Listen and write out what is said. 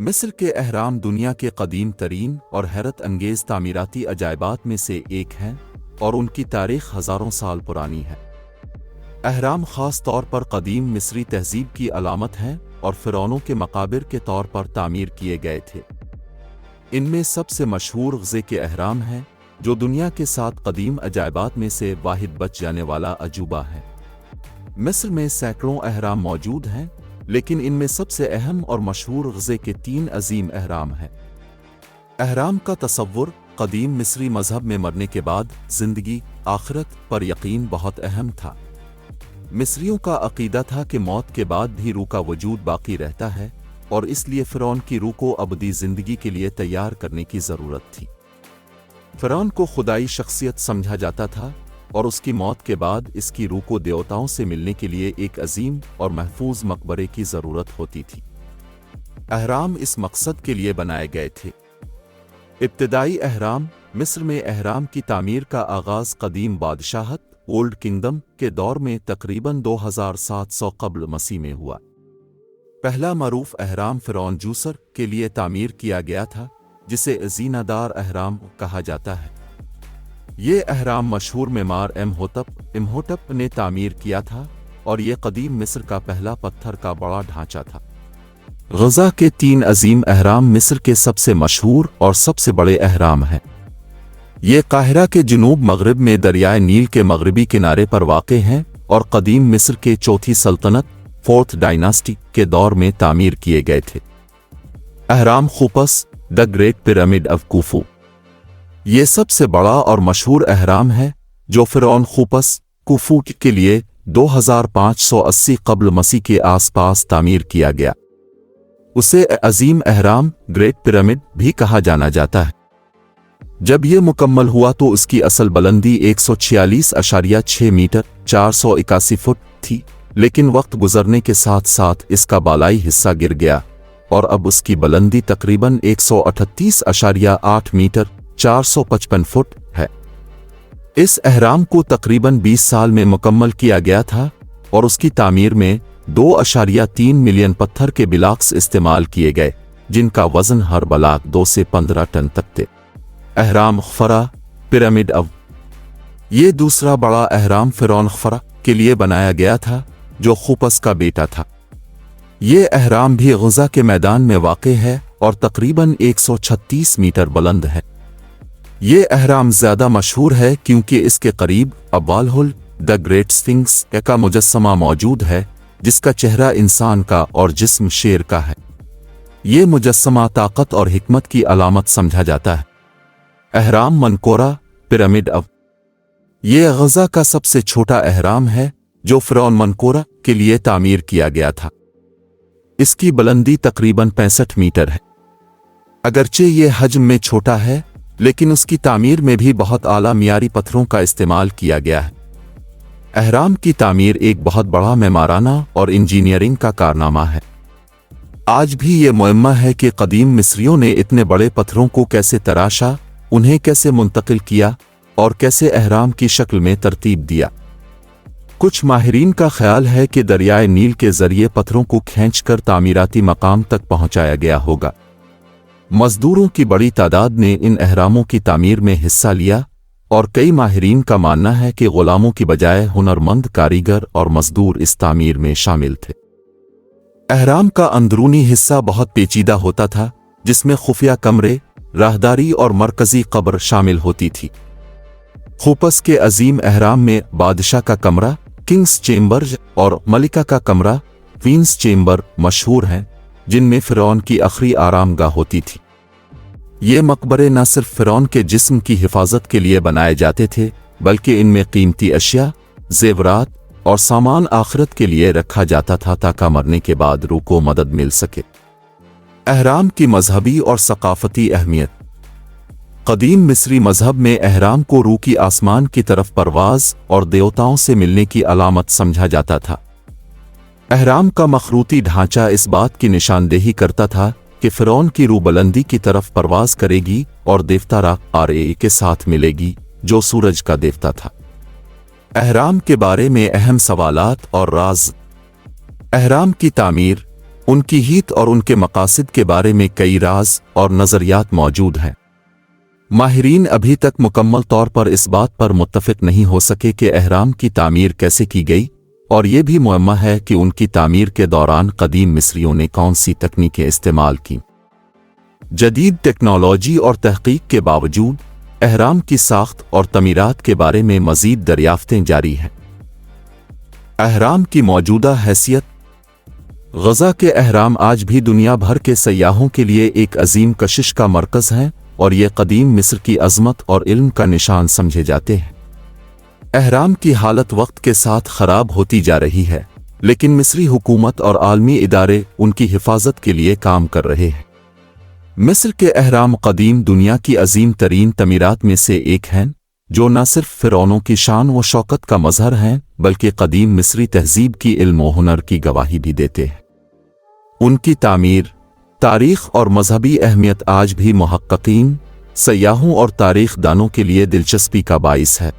مصر کے اہرام دنیا کے قدیم ترین اور حیرت انگیز تعمیراتی عجائبات میں سے ایک ہیں اور ان کی تاریخ ہزاروں سال پرانی ہے۔ اہرام خاص طور پر قدیم مصری تہذیب کی علامت ہیں اور فرعونوں کے مقابر کے طور پر تعمیر کیے گئے تھے۔ ان میں سب سے مشہور غزے کے اہرام ہیں، جو دنیا کے 7 قدیم عجائبات میں سے واحد بچ جانے والا عجوبہ ہے۔ مصر میں سینکڑوں اہرام موجود ہیں، لیکن ان میں سب سے اہم اور مشہور غزے کے 3 عظیم اہرام ہیں۔ اہرام کا تصور قدیم مصری مذہب میں مرنے کے بعد زندگی، آخرت پر یقین بہت اہم تھا۔ مصریوں کا عقیدہ تھا کہ موت کے بعد بھی روح کا وجود باقی رہتا ہے، اور اس لیے فرعون کی روح کو ابدی زندگی کے لیے تیار کرنے کی ضرورت تھی۔ فرعون کو خدائی شخصیت سمجھا جاتا تھا، اور اس کی موت کے بعد اس کی روح کو دیوتاؤں سے ملنے کے لیے ایک عظیم اور محفوظ مقبرے کی ضرورت ہوتی تھی۔ اہرام اس مقصد کے لیے بنائے گئے تھے۔ ابتدائی اہرام مصر میں اہرام کی تعمیر کا آغاز قدیم بادشاہت اولڈ کنگڈم کے دور میں تقریباً 2700 قبل مسیح میں ہوا۔ پہلا معروف اہرام فرعون جوسر کے لیے تعمیر کیا گیا تھا، جسے زینہ دار اہرام کہا جاتا ہے۔ یہ اہرام مشہور معمار امہوٹپ نے تعمیر کیا تھا، اور یہ قدیم مصر کا پہلا پتھر کا بڑا ڈھانچہ تھا۔ غزہ کے 3 عظیم اہرام مصر کے سب سے مشہور اور سب سے بڑے اہرام ہیں۔ یہ قاہرہ کے جنوب مغرب میں دریائے نیل کے مغربی کنارے پر واقع ہیں اور قدیم مصر کے چوتھی سلطنت 4th ڈائناسٹی کے دور میں تعمیر کیے گئے تھے۔ اہرام خوفس the great pyramid of Khufu یہ سب سے بڑا اور مشہور اہرام ہے، جو فرعون خوفو کے لیے 2580 قبل مسیح کے آس پاس تعمیر کیا گیا۔ اسے عظیم اہرام گریٹ پیرامڈ بھی کہا جانا جاتا ہے۔ جب یہ مکمل ہوا تو اس کی اصل بلندی 146.6 میٹر 481 فٹ تھی، لیکن وقت گزرنے کے ساتھ ساتھ اس کا بالائی حصہ گر گیا، اور اب اس کی بلندی تقریباً 138.8 میٹر 455 فٹ ہے۔ اس اہرام کو تقریباً 20 سال میں مکمل کیا گیا تھا، اور اس کی تعمیر میں 2.3 ملین پتھر کے بلاکس استعمال کیے گئے، جن کا وزن ہر بلاک 2 سے 15 ٹن تک تھے۔ اہرام خفرہ پیرامڈ آف یہ دوسرا بڑا اہرام فرعون خفرہ کے لیے بنایا گیا تھا، جو خوفس کا بیٹا تھا۔ یہ اہرام بھی غزہ کے میدان میں واقع ہے اور تقریباً 136 میٹر بلند ہے۔ یہ اہرام زیادہ مشہور ہے کیونکہ اس کے قریب ابوالہول دی گریٹ سفنکس کا مجسمہ موجود ہے، جس کا چہرہ انسان کا اور جسم شیر کا ہے۔ یہ مجسمہ طاقت اور حکمت کی علامت سمجھا جاتا ہے۔ اہرام منقورہ پیرامڈ آف یہ غزہ کا سب سے چھوٹا اہرام ہے، جو فرعون منقورہ کے لیے تعمیر کیا گیا تھا۔ اس کی بلندی تقریباً 65 میٹر ہے۔ اگرچہ یہ حجم میں چھوٹا ہے، لیکن اس کی تعمیر میں بھی بہت اعلیٰ معیاری پتھروں کا استعمال کیا گیا ہے۔ اہرام کی تعمیر ایک بہت بڑا معمارانہ اور انجینئرنگ کا کارنامہ ہے۔ آج بھی یہ معمہ ہے کہ قدیم مصریوں نے اتنے بڑے پتھروں کو کیسے تراشا، انہیں کیسے منتقل کیا، اور کیسے اہرام کی شکل میں ترتیب دیا۔ کچھ ماہرین کا خیال ہے کہ دریائے نیل کے ذریعے پتھروں کو کھینچ کر تعمیراتی مقام تک پہنچایا گیا ہوگا۔ مزدوروں کی بڑی تعداد نے ان اہراموں کی تعمیر میں حصہ لیا، اور کئی ماہرین کا ماننا ہے کہ غلاموں کی بجائے ہنرمند کاریگر اور مزدور اس تعمیر میں شامل تھے۔ اہرام کا اندرونی حصہ بہت پیچیدہ ہوتا تھا، جس میں خفیہ کمرے، راہداری اور مرکزی قبر شامل ہوتی تھی۔ خوفس کے عظیم اہرام میں بادشاہ کا کمرہ کنگز چیمبر اور ملکہ کا کمرہ کوئینز چیمبر مشہور ہیں، جن میں فرعون کی آخری آرام گاہ ہوتی تھی۔ یہ مقبرے نہ صرف فرعون کے جسم کی حفاظت کے لیے بنائے جاتے تھے، بلکہ ان میں قیمتی اشیاء، زیورات اور سامان آخرت کے لیے رکھا جاتا تھا تاکہ مرنے کے بعد روح کو مدد مل سکے۔ اہرام کی مذہبی اور ثقافتی اہمیت۔ قدیم مصری مذہب میں اہرام کو روح کی آسمان کی طرف پرواز اور دیوتاؤں سے ملنے کی علامت سمجھا جاتا تھا۔ اہرام کا مخروطی ڈھانچہ اس بات کی نشاندہی کرتا تھا کہ فرعون کی روح بلندی کی طرف پرواز کرے گی اور دیوتا را کے ساتھ ملے گی، جو سورج کا دیوتا تھا۔ اہرام کے بارے میں اہم سوالات اور راز۔ اہرام کی تعمیر۔ ان کی ہیت اور ان کے مقاصد کے بارے میں کئی راز اور نظریات موجود ہیں۔ ماہرین ابھی تک مکمل طور پر اس بات پر متفق نہیں ہو سکے کہ اہرام کی تعمیر کیسے کی گئی، اور یہ بھی معمہ ہے کہ ان کی تعمیر کے دوران قدیم مصریوں نے کون سی تکنیکیں استعمال کیں۔ جدید ٹیکنالوجی اور تحقیق کے باوجود اہرام کی ساخت اور تعمیرات کے بارے میں مزید دریافتیں جاری ہیں۔ اہرام کی موجودہ حیثیت۔ غزہ کے اہرام آج بھی دنیا بھر کے سیاحوں کے لیے ایک عظیم کشش کا مرکز ہیں، اور یہ قدیم مصر کی عظمت اور علم کا نشان سمجھے جاتے ہیں۔ اہرام کی حالت وقت کے ساتھ خراب ہوتی جا رہی ہے، لیکن مصری حکومت اور عالمی ادارے ان کی حفاظت کے لیے کام کر رہے ہیں۔ مصر کے اہرام قدیم دنیا کی عظیم ترین تعمیرات میں سے ایک ہیں، جو نہ صرف فرعونوں کی شان و شوکت کا مظہر ہیں بلکہ قدیم مصری تہذیب کی علم و ہنر کی گواہی بھی دیتے ہیں۔ ان کی تعمیر، تاریخ اور مذہبی اہمیت آج بھی محققین، سیاحوں اور تاریخ دانوں کے لیے دلچسپی کا باعث ہے۔